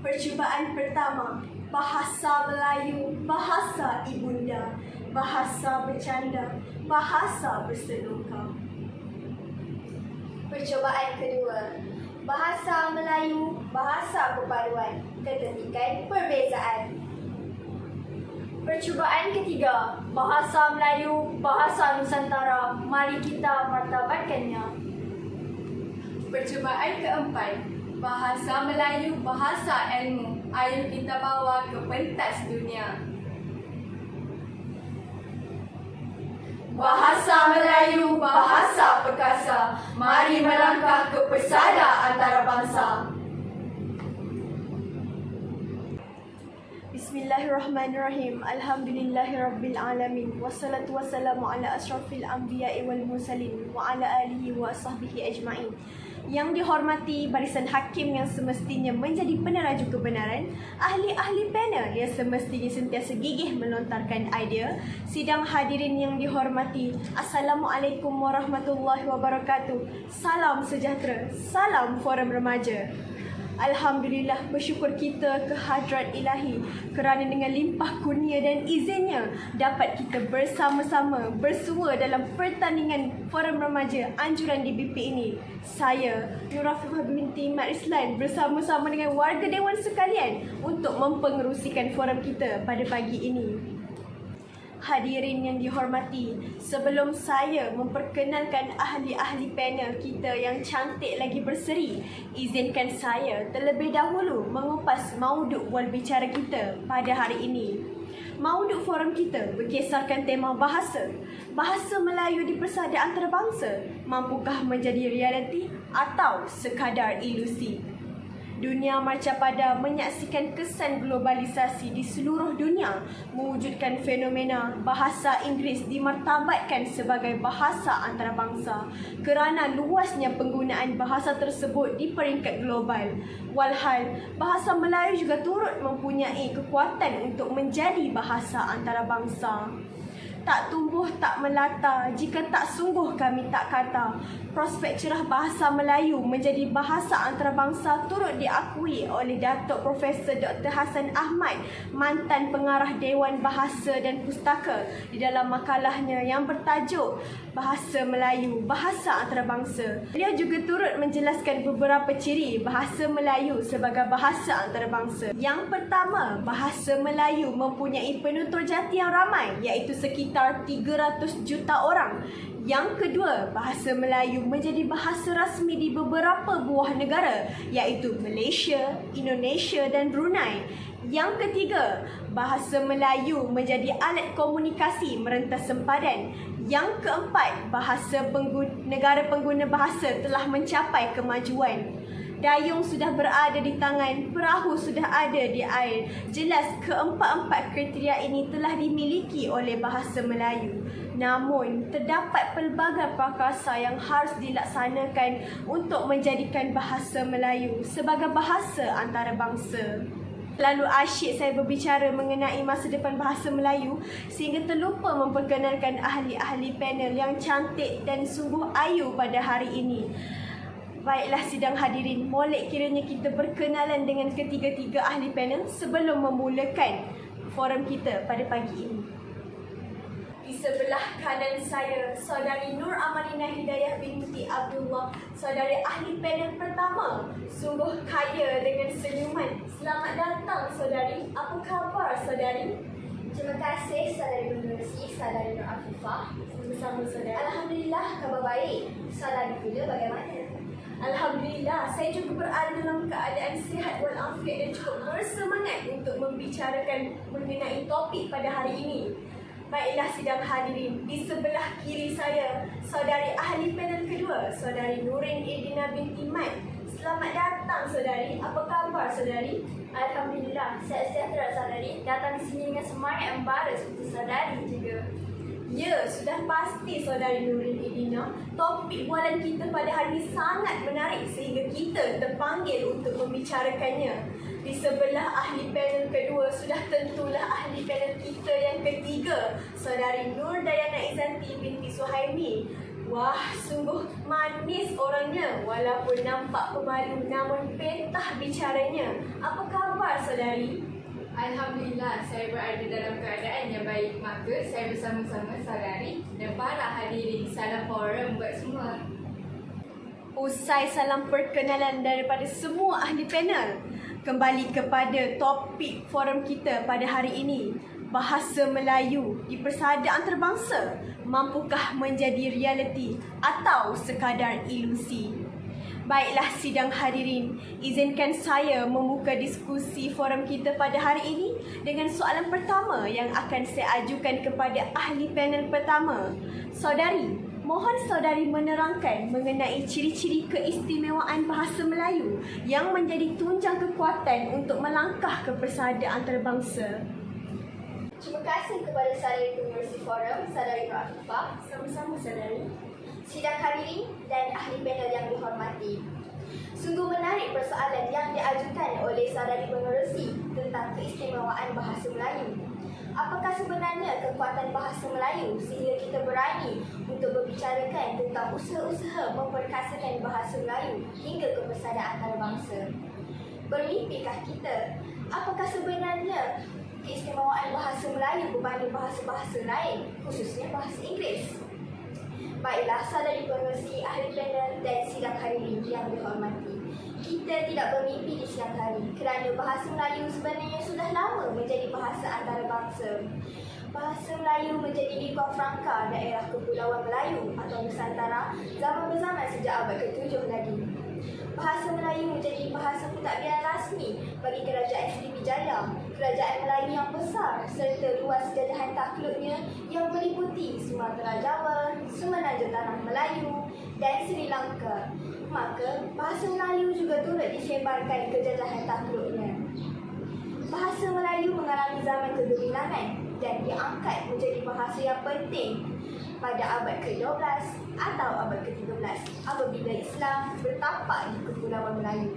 Percubaan pertama, bahasa Melayu, bahasa ibunda, bahasa bercanda, bahasa berseluka. Percubaan kedua, bahasa Melayu, bahasa perpaduan, ketentukan perbezaan. Percubaan ketiga, bahasa Melayu, bahasa Nusantara, mari kita martabatkannya. Percubaan keempat, bahasa Melayu, bahasa ilmu, ayo kita bawa ke pentas dunia. Bahasa Melayu, bahasa perkasa, mari melangkah ke persada antarabangsa. Bismillahirrahmanirrahim. Alhamdulillahirabbil alamin. Wassalatu wassalamu ala asyrafil anbiya'i wal mursalin wa ala alihi wa sahbihi ajma'in. Yang dihormati barisan hakim yang semestinya menjadi peneraju kebenaran, ahli-ahli panel yang semestinya sentiasa gigih melontarkan idea, sidang hadirin yang dihormati, Assalamualaikum warahmatullahi wabarakatuh. Salam sejahtera, salam Forum Remaja. Alhamdulillah, bersyukur kita ke hadrat ilahi kerana dengan limpah kurnia dan izinnya dapat kita bersama-sama bersua dalam pertandingan Forum Remaja Anjuran DBP ini. Saya, Nur Afifah binti Mat Rislan, bersama-sama dengan warga dewan sekalian untuk mempengerusikan forum kita pada pagi ini. Hadirin yang dihormati, sebelum saya memperkenalkan ahli-ahli panel kita yang cantik lagi berseri, izinkan saya terlebih dahulu mengupas mauduk wal bicara kita pada hari ini. Mauduk forum kita berkisarkan tema bahasa. Bahasa Melayu di persada antarabangsa mampukah menjadi realiti atau sekadar ilusi? Dunia marcapada menyaksikan kesan globalisasi di seluruh dunia mewujudkan fenomena bahasa Inggeris dimartabatkan sebagai bahasa antarabangsa kerana luasnya penggunaan bahasa tersebut di peringkat global. Walhal, bahasa Melayu juga turut mempunyai kekuatan untuk menjadi bahasa antarabangsa. Tak tumbuh, tak melata jika tak sungguh kami tak kata. Prospek cerah bahasa Melayu menjadi bahasa antarabangsa turut diakui oleh Datuk Profesor Dr. Hassan Ahmad, mantan pengarah Dewan Bahasa dan Pustaka, di dalam makalahnya yang bertajuk Bahasa Melayu, Bahasa Antarabangsa. Beliau juga turut menjelaskan beberapa ciri bahasa Melayu sebagai bahasa antarabangsa. Yang pertama, bahasa Melayu mempunyai penutur jati yang ramai, iaitu sekitar 300 juta orang. Yang kedua, bahasa Melayu menjadi bahasa rasmi di beberapa buah negara, iaitu Malaysia, Indonesia dan Brunei. Yang ketiga, bahasa Melayu menjadi alat komunikasi merentas sempadan. Yang keempat, negara pengguna bahasa telah mencapai kemajuan. Dayung sudah berada di tangan, perahu sudah ada di air. Jelas keempat-empat kriteria ini telah dimiliki oleh bahasa Melayu. Namun, terdapat pelbagai prakarsa yang harus dilaksanakan untuk menjadikan bahasa Melayu sebagai bahasa antarabangsa. Lalu asyik saya berbicara mengenai masa depan bahasa Melayu sehingga terlupa memperkenalkan ahli-ahli panel yang cantik dan sungguh ayu pada hari ini. Baiklah sidang hadirin, molek kiranya kita berkenalan dengan ketiga-tiga ahli panel sebelum memulakan forum kita pada pagi ini. Di sebelah kanan saya, Saudari Nur Amalina Hidayah binti Abdullah, saudari ahli panel pertama. Sungguh kaya dengan senyuman. Selamat datang saudari. Apa khabar saudari? Terima kasih Saudari Menerusi, Saudari Nur Afifah. Sama-sama saudari. Alhamdulillah, khabar baik. Saudari pula bagaimana? Alhamdulillah, saya juga berada dalam keadaan sihat walafiat dan cukup bersemangat untuk membicarakan mengenai topik pada hari ini. Baiklah sidang hadirin, di sebelah kiri saya, saudari ahli panel kedua, Saudari Nurin Idina binti Mat. Selamat datang saudari. Apa khabar saudari? Alhamdulillah, saya sejahtera saudari. Datang di sini dengan semangat yang bara seperti saudari juga. Ya, sudah pasti saudari Nurin Idina. Topik bualan kita pada hari ini sangat menarik sehingga kita terpanggil untuk membicarakannya. Di sebelah ahli panel kedua sudah tentulah ahli panel kita yang ketiga, saudari Nur Dayana Izanti binti Suhaimi. Wah, sungguh manis orangnya. Walaupun nampak pemalu namun petah bicaranya. Apa khabar saudari? Alhamdulillah, saya berada dalam keadaan yang baik. Maka saya bersama-sama saudari dan para hadirin salam forum buat semua. Usai salam perkenalan daripada semua ahli panel, kembali kepada topik forum kita pada hari ini. Bahasa Melayu di persada antarabangsa, mampukah menjadi realiti atau sekadar ilusi? Baiklah sidang hadirin, izinkan saya membuka diskusi forum kita pada hari ini dengan soalan pertama yang akan saya ajukan kepada ahli panel pertama. Saudari, mohon saudari menerangkan mengenai ciri-ciri keistimewaan bahasa Melayu yang menjadi tunjang kekuatan untuk melangkah ke persada antarabangsa. Terima kasih kepada saudari pengerusi forum, saudari Nur Afifah. Sama-sama saudari. Sidang hadirin dan ahli panel yang dihormati. Sungguh menarik persoalan yang diajukan oleh saudari pengerusi tentang keistimewaan bahasa Melayu. Apakah sebenarnya kekuatan bahasa Melayu sehingga kita berani untuk berbicarakan tentang usaha-usaha memperkasakan bahasa Melayu hingga ke persada antarabangsa? Bermimpikah kita? Apakah sebenarnya keistimewaan bahasa Melayu berbanding bahasa-bahasa lain, khususnya bahasa Inggeris? Baiklah, saudari pengerusi, ahli panel dan sidang hadirin yang dihormati. Kita tidak bermimpi di siang hari kerana bahasa Melayu sebenarnya sudah lama menjadi bahasa antarabangsa. Bahasa Melayu menjadi lingua franca daerah Kepulauan Melayu atau Nusantara zaman berzaman sejak abad ke-7 lagi. Bahasa Melayu menjadi bahasa pentadbiran rasmi bagi Kerajaan Sriwijaya, kerajaan Melayu yang besar serta luas jajahan takluknya yang meliputi Sumatera Jawa, Semenanjung Tanah Melayu dan Sri Lanka. Maka, bahasa Melayu juga turut disebarkan ke jajahan takluknya. Bahasa Melayu mengalami zaman kegemilangan dan diangkat menjadi bahasa yang penting pada abad ke-12 atau abad ke-13 apabila Islam bertapak di Kepulauan Melayu.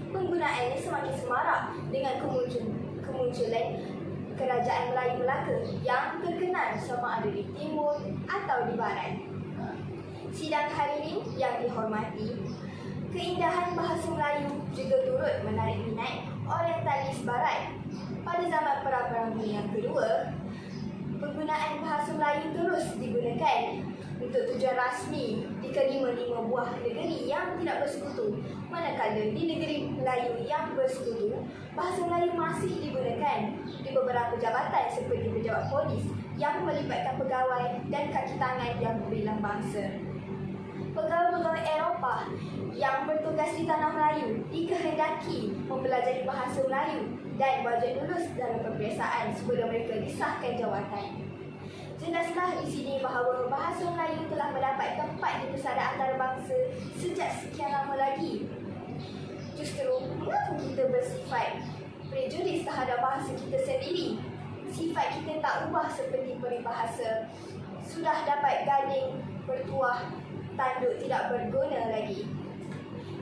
Penggunaannya semakin semarak dengan kemunculan kerajaan Melayu Melaka yang terkenal sama ada di timur atau di barat. Sidang hadirin yang dihormati, keindahan bahasa Melayu juga turut menarik minat orientalis barat. Pada zaman Perang Dunia Kedua, penggunaan bahasa Melayu terus digunakan untuk tujuan rasmi di kelima-lima buah negeri yang tidak bersekutu. Manakala di negeri Melayu yang bersekutu, bahasa Melayu masih digunakan di beberapa jabatan seperti pejabat polis yang melibatkan pegawai dan kaki tangan yang berbilang bangsa. Pegawai-pegawai Eropah yang bertugas di tanah Melayu dikehendaki mempelajari bahasa Melayu dan wajib lulus dalam peperiksaan sebelum mereka disahkan jawatan. Jelaslah di sini bahawa bahasa Melayu telah mendapat tempat di persada antarabangsa sejak sekian lama lagi. Justru, mengapa kita bersifat prejudis terhadap bahasa kita sendiri? Sifat kita tak ubah seperti peribahasa. Sudah dapat gading bertuah, tanduk tidak berguna lagi.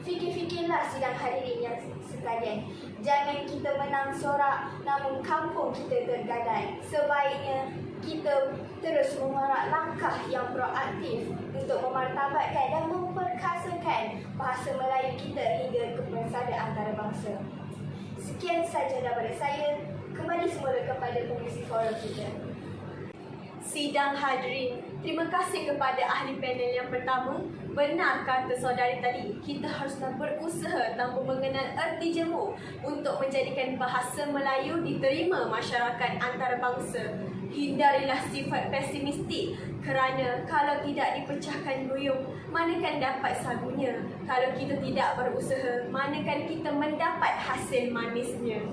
Fikir-fikirlah sidang hadirin yang sekalian. Jangan kita menang sorak namun kampung kita tergadai. Sebaiknya kita terus mengarak langkah yang proaktif untuk memartabatkan dan memperkasakan bahasa Melayu kita hingga ke persada antarabangsa. Sekian sahaja daripada saya. Kembali semula kepada pengisi forum kita. Sidang hadirin, terima kasih kepada ahli panel yang pertama. Benar kata saudari tadi, kita haruslah berusaha tanpa mengenal erti jemu untuk menjadikan bahasa Melayu diterima masyarakat antarabangsa. Hindarilah sifat pesimistik kerana kalau tidak dipecahkan buyung, manakan dapat sagunya. Kalau kita tidak berusaha, manakan kita mendapat hasil manisnya.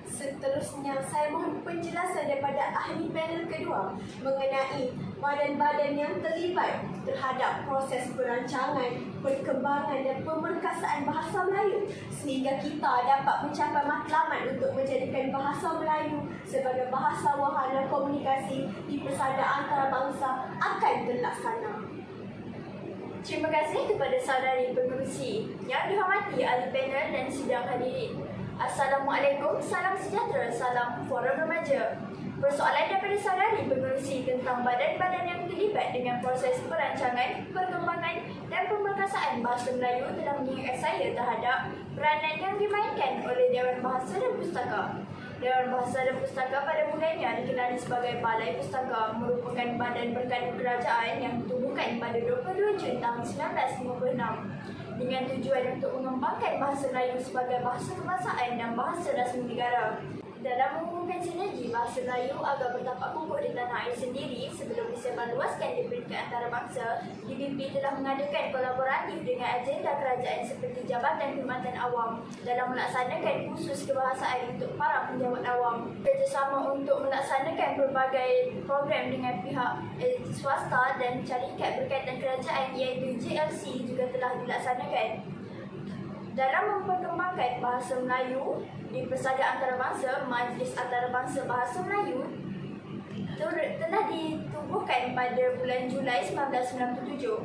Seterusnya, saya mohon penjelasan daripada ahli panel kedua mengenai badan-badan yang terlibat terhadap proses perancangan, perkembangan dan pemerkasaan bahasa Melayu sehingga kita dapat mencapai matlamat untuk menjadikan bahasa Melayu sebagai bahasa wahana komunikasi di persada antarabangsa akan terlaksana. Terima kasih kepada saudari pengerusi yang dihormati ahli panel dan sidang hadirin. Assalamualaikum, salam sejahtera, salam Forum Remaja. Persoalan daripada saudari pengerusi tentang badan-badan yang terlibat dengan proses perancangan, perkembangan dan pemerkasaan bahasa Melayu telah mengingatkan saya terhadap peranan yang dimainkan oleh Dewan Bahasa dan Pustaka. Dewan Bahasa dan Pustaka pada mulanya dikenali sebagai Balai Pustaka, merupakan badan berkaitan kerajaan yang ditubuhkan pada 22 Jun tahun 1956 dengan tujuan untuk mengembangkan bahasa Melayu sebagai bahasa kebangsaan dan bahasa rasmi negara. Dalam mengumumkan sinergi bahasa Melayu agar bertapak kukuh di tanah air sendiri sebelum disebarluaskan di peringkat antarabangsa, DBP telah mengadakan kolaboratif dengan agenda kerajaan seperti Jabatan Khidmatan Awam dalam melaksanakan kursus kebahasaan untuk para penjawat awam. Kerjasama untuk melaksanakan berbagai program dengan pihak swasta dan syarikat berkaitan kerajaan iaitu JLC juga telah dilaksanakan. Dalam memperkembangkan bahasa Melayu di Persada Antarabangsa, Majlis Antarabangsa Bahasa Melayu telah ditubuhkan pada bulan Julai 1997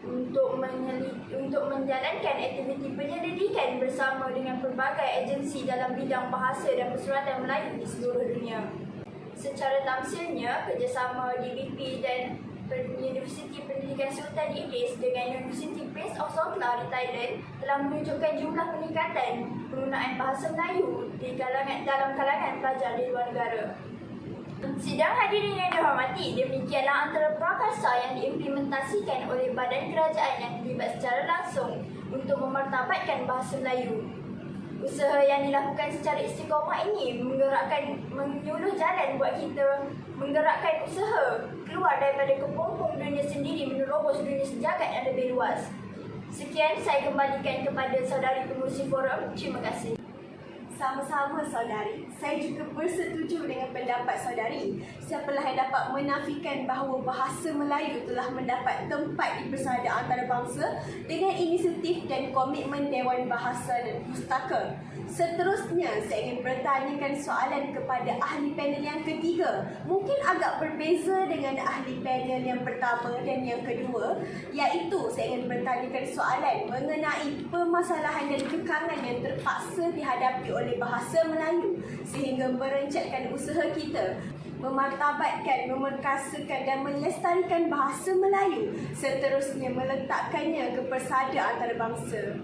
untuk menjalankan aktiviti penyelidikan bersama dengan pelbagai agensi dalam bidang bahasa dan persuratan Melayu di seluruh dunia. Secara tamsilnya, kerjasama DBP dan Universiti Pendidikan Sultan Idris dengan Universiti Prince of Songkhla di Thailand telah menunjukkan jumlah peningkatan penggunaan bahasa Melayu dalam kalangan pelajar di luar negara. Sidang hadirin yang dihormati, demikianlah antara prakarsa yang diimplementasikan oleh badan kerajaan yang terlibat secara langsung untuk memartabatkan bahasa Melayu. Usaha yang dilakukan secara istiqamah ini menyuluh jalan buat kita menggerakkan usaha keluar daripada kepompong dunia sendiri menerobos dunia sejagat yang lebih luas. Sekian saya kembalikan kepada saudari pengurusi forum. Terima kasih. Sama-sama saudari, saya juga bersetuju dengan pendapat saudari. Siapa yang dapat menafikan bahawa bahasa Melayu telah mendapat tempat di Persada Antarabangsa dengan inisiatif dan komitmen Dewan Bahasa dan Pustaka. Seterusnya, saya ingin bertanyakan soalan kepada ahli panel yang ketiga. Mungkin agak berbeza dengan ahli panel yang pertama dan yang kedua, iaitu saya ingin bertanyakan soalan mengenai permasalahan dan kekangan yang terpaksa dihadapi oleh bahasa Melayu sehingga merencatkan usaha kita memartabatkan, memerkasakan dan melestarikan bahasa Melayu, seterusnya meletakkannya ke Persada Antarabangsa.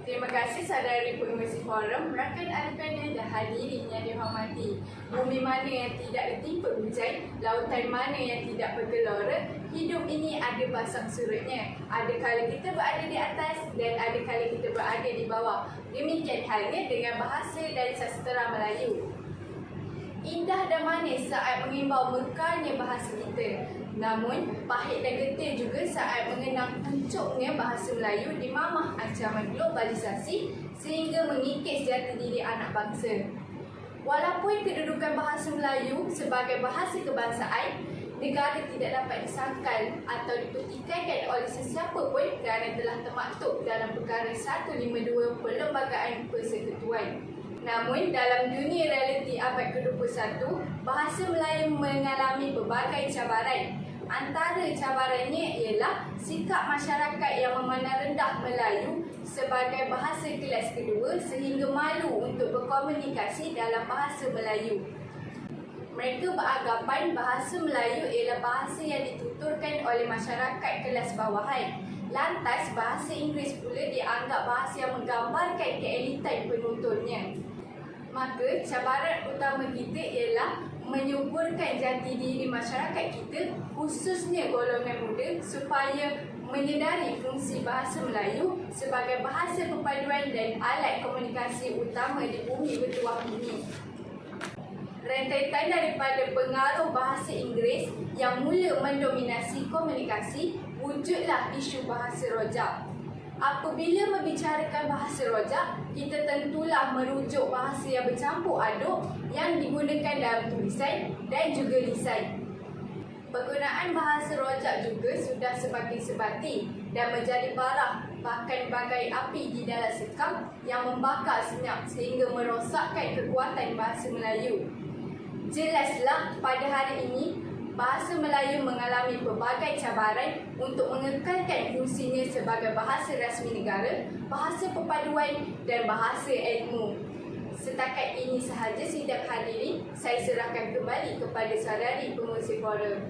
Terima kasih saudari pengurusi forum, rakan ahli panel dan hadirin yang dihormati. Bumi mana yang tidak ditimpa hujan, lautan mana yang tidak bergelora, hidup ini ada pasang surutnya. Ada kala kita berada di atas dan ada kala kita berada di bawah. Demikian halnya dengan bahasa dan sastera Melayu. Indah dan manis saat mengimbau mekanya bahasa kita. Namun, pahit dan getir juga saat mengenang puncuknya bahasa Melayu di mamah ancaman globalisasi sehingga mengikis jati diri anak bangsa. Walaupun kedudukan bahasa Melayu sebagai bahasa kebangsaan, negara tidak dapat disangkal atau dipertikaikan oleh sesiapa pun kerana telah termaktub dalam perkara 152 Perlembagaan Persekutuan. Namun, dalam dunia realiti abad ke-21, bahasa Melayu mengalami berbagai cabaran. Antara cabarannya ialah sikap masyarakat yang memandang rendah Melayu sebagai bahasa kelas kedua sehingga malu untuk berkomunikasi dalam bahasa Melayu. Mereka beranggapan bahasa Melayu ialah bahasa yang dituturkan oleh masyarakat kelas bawahan. Lantas, bahasa Inggeris pula dianggap bahasa yang menggambarkan keelitan penuturnya. Maka, cabaran utama kita ialah menyuburkan jati diri masyarakat kita, khususnya golongan muda, supaya menyedari fungsi bahasa Melayu sebagai bahasa perpaduan dan alat komunikasi utama di bumi bertuah ini. Rentetan daripada pengaruh bahasa Inggeris yang mula mendominasi komunikasi, wujudlah isu bahasa rojak. Apabila membicarakan bahasa rojak, kita tentulah merujuk bahasa yang bercampur aduk yang digunakan dalam tulisan dan juga lisan. Penggunaan bahasa rojak juga sudah semakin sebati dan menjadi parah, bahkan bagai api di dalam sekam yang membakar senyap sehingga merosakkan kekuatan bahasa Melayu. Jelaslah pada hari ini, bahasa Melayu mengalami pelbagai cabaran untuk mengekalkan fungsinya sebagai bahasa rasmi negara, bahasa perpaduan dan bahasa ilmu. Setakat ini sahaja sidang hadirin, saya serahkan kembali kepada saudari pengurusi forum.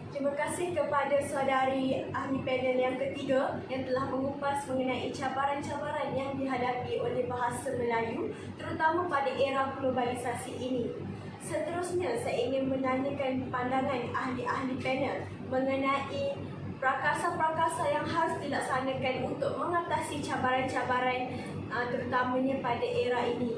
Terima kasih kepada saudari ahli panel yang ketiga yang telah mengupas mengenai cabaran-cabaran yang dihadapi oleh bahasa Melayu terutama pada era globalisasi ini. Seterusnya, saya ingin menanyakan pandangan ahli-ahli panel mengenai prakasa-prakasa yang harus dilaksanakan untuk mengatasi cabaran-cabaran terutamanya pada era ini.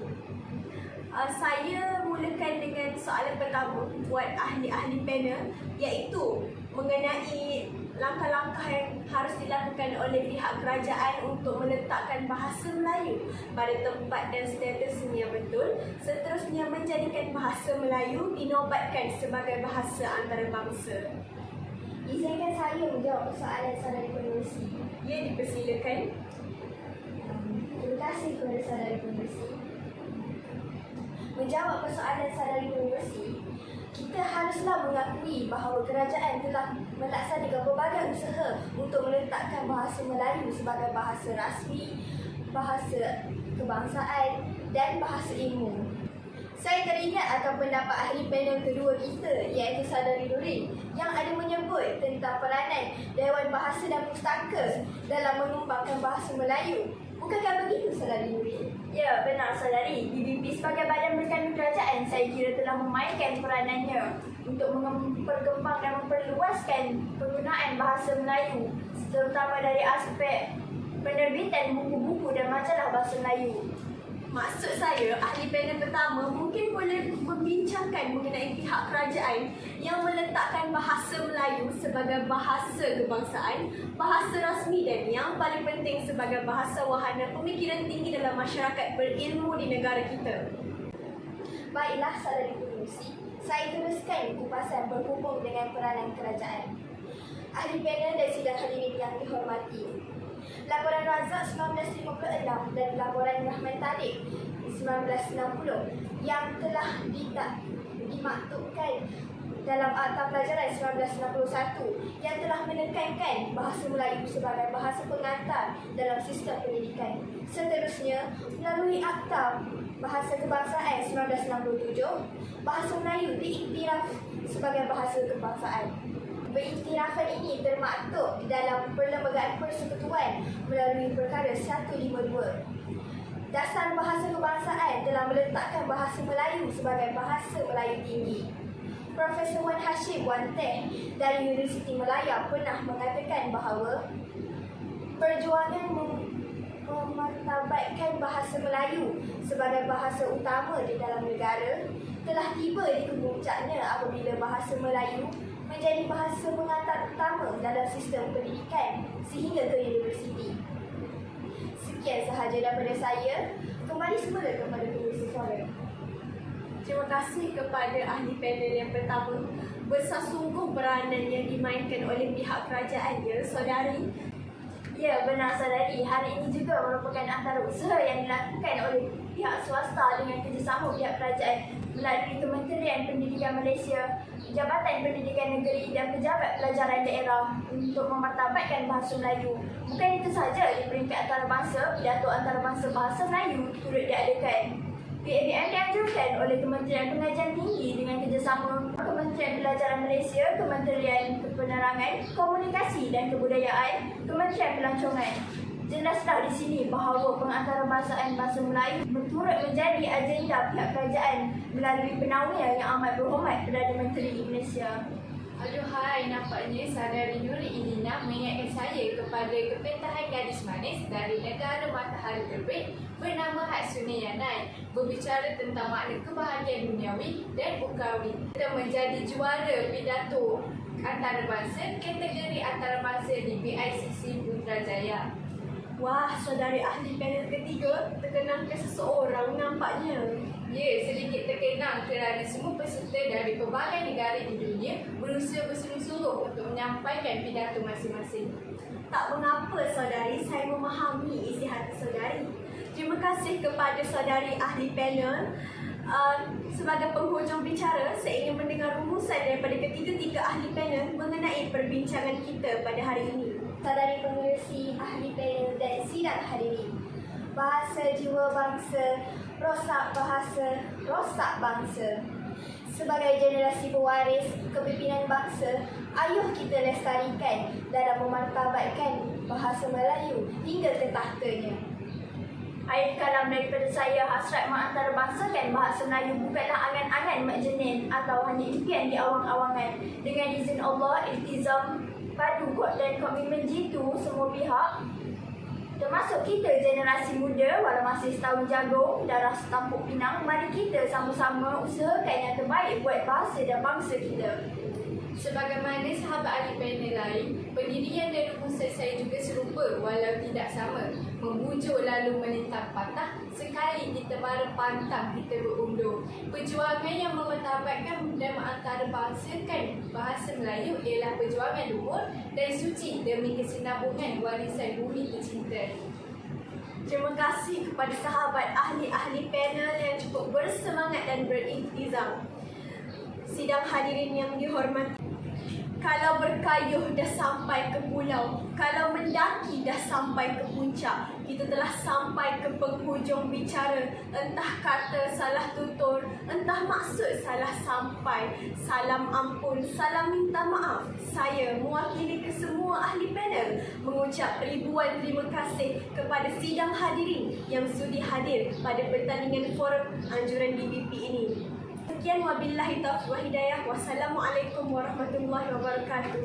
Saya mulakan dengan soalan pertama buat ahli-ahli panel, iaitu mengenai langkah-langkah yang harus dilakukan oleh pihak kerajaan untuk meletakkan bahasa Melayu pada tempat dan statusnya betul. Seterusnya, menjadikan bahasa Melayu dinobatkan sebagai bahasa antarabangsa. Izinkan saya menjawab persoalan saudari penerusi. Ya, dipersilakan. Terima kasih kepada saudari penerusi. Menjawab persoalan saudari penerusi, kita haruslah mengakui bahawa kerajaan telah melaksanakan pelbagai usaha untuk meletakkan bahasa Melayu sebagai bahasa rasmi, bahasa kebangsaan dan bahasa ilmu. Saya teringat akan pendapat ahli panel kedua kita, iaitu saudari Nurin, yang ada menyebut tentang peranan Dewan Bahasa dan Pustaka dalam mengembangkan bahasa Melayu. Bukankah begitu, saudari Nurin? Ya, benar saudari. DBP sebagai badan berkandung kerajaan, saya kira telah memainkan peranannya untuk memperkembang dan memperluaskan penggunaan bahasa Melayu, terutama dari aspek penerbitan buku-buku dan majalah bahasa Melayu. Maksud saya, ahli panel pertama mungkin boleh membincangkan mengenai pihak kerajaan yang meletakkan bahasa Melayu sebagai bahasa kebangsaan, bahasa rasmi dan yang paling penting sebagai bahasa wahana pemikiran tinggi dalam masyarakat berilmu di negara kita. Baiklah, saudari penerusi, saya teruskan kupasan berhubung dengan peranan kerajaan. Ahli panel dan sidang hadirin yang dihormati, Laporan Razak 1956 dan Laporan Rahman Tariq 1960 yang telah dimaktubkan dalam Akta Pelajaran 1961 yang telah menekankan bahasa Melayu sebagai bahasa pengantar dalam sistem pendidikan. Seterusnya, melalui Akta Bahasa Kebangsaan 1967, bahasa Melayu diiktiraf sebagai bahasa kebangsaan. Beriktirafan ini termaktub dalam Perlembagaan Persekutuan melalui Perkara 152. Dasar Bahasa Kebangsaan telah meletakkan bahasa Melayu sebagai bahasa Melayu tinggi. Profesor Wan Hashim Wan Teng dari Universiti Malaya pernah mengatakan bahawa perjuangan memartabatkan bahasa Melayu sebagai bahasa utama di dalam negara telah tiba di kemuncaknya apabila bahasa Melayu menjadi bahasa pengantar utama dalam sistem pendidikan sehingga ke universiti. Sekian sahaja daripada saya. Kembali semula kepada pengurusi forum. Terima kasih kepada ahli panel yang pertama. Besar sungguh peranan yang dimainkan oleh pihak kerajaan, ya, saudari. Ya, benar saudari. Hal ini juga merupakan antara usaha yang dilakukan oleh pihak swasta dengan kerjasama pihak kerajaan melalui Kementerian Pendidikan Malaysia, Jabatan Pendidikan Negeri dan Pejabat Pelajaran Daerah untuk memartabatkan bahasa Melayu. Bukan itu sahaja, di peringkat antarabangsa, pidato antarabangsa bahasa Melayu turut diadakan. PABM dianjurkan oleh Kementerian Pengajian Tinggi dengan kerjasama Kementerian Pelajaran Malaysia, Kementerian Penerangan, Komunikasi dan Kebudayaan, Kementerian Pelancongan. Jelaslah di sini bahawa pengantarabangsaan bahasa Melayu turut menjadi agenda pihak kerajaan melalui penaungan yang amat berhormat Perdana Menteri Malaysia. Aduhai, nampaknya saudari Nuri Ilina mengingatkan saya kepada kepentahan gadis manis dari negara matahari terbit bernama Hatsune Yanai berbicara tentang makna kebahagiaan duniawi dan ukhrawi. Kita menjadi juara pidato antarabangsa kategori antarabangsa di BICC Putrajaya. Wah, saudari ahli panel ketiga terkenangkan seseorang nampaknya. Ya, sedikit terkenang kerana semua peserta dari pelbagai negara di dunia berusaha bersungguh-sungguh untuk menyampaikan pidato masing-masing. Tak mengapa, saudari, saya memahami isi hati saudari. Terima kasih kepada saudari ahli panel Sebagai penghujung bicara, saya ingin mendengar rumusan daripada ketiga-tiga ahli panel mengenai perbincangan kita pada hari ini. Saudari pengerusi, ahli panel dan sidang hadirin. Bahasa jiwa bangsa, rosak bahasa, rosak bangsa. Sebagai generasi pewaris kepimpinan bangsa, ayuh kita lestarikan dan memartabatkan bahasa Melayu hingga ke tahtanya. Akhir kalam daripada saya, hasrat mengantarabangsakan bahasa Melayu bukanlah angan-angan mak jenin atau hanya impian di awang-awangan. Dengan izin Allah, iltizam, padu dan komitmen jitu semua pihak, termasuk kita generasi muda walau masih setahun jagung, darah setampuk pinang, mari kita sama-sama usahakan yang terbaik buat bahasa dan bangsa kita. Sebagaimana sahabat ahli panel lain, pendirian dan rumusan saya juga serupa walau tidak sama. Membujur lalu menentang patah, sekali kita bareng pantang kita berundur. Perjuangan yang memartabatkan dan mengantarabangsakan bahasa Melayu ialah perjuangan luhur dan suci demi kesinambungan warisan bumi tercinta. Terima kasih kepada sahabat ahli-ahli panel yang cukup bersemangat dan berintizam. Sidang hadirin yang dihormati, kalau berkayuh dah sampai ke pulau, kalau mendaki dah sampai ke puncak, kita telah sampai ke penghujung bicara. Entah kata salah tutur, entah maksud salah sampai. Salam ampun, salam minta maaf. Saya mewakili kesemua ahli panel mengucap ribuan terima kasih kepada sidang hadirin yang sudi hadir pada pertandingan forum anjuran DBP ini. Sekian wabillahi taufiq wa hidayah. Wassalamualaikum warahmatullahi wabarakatuh.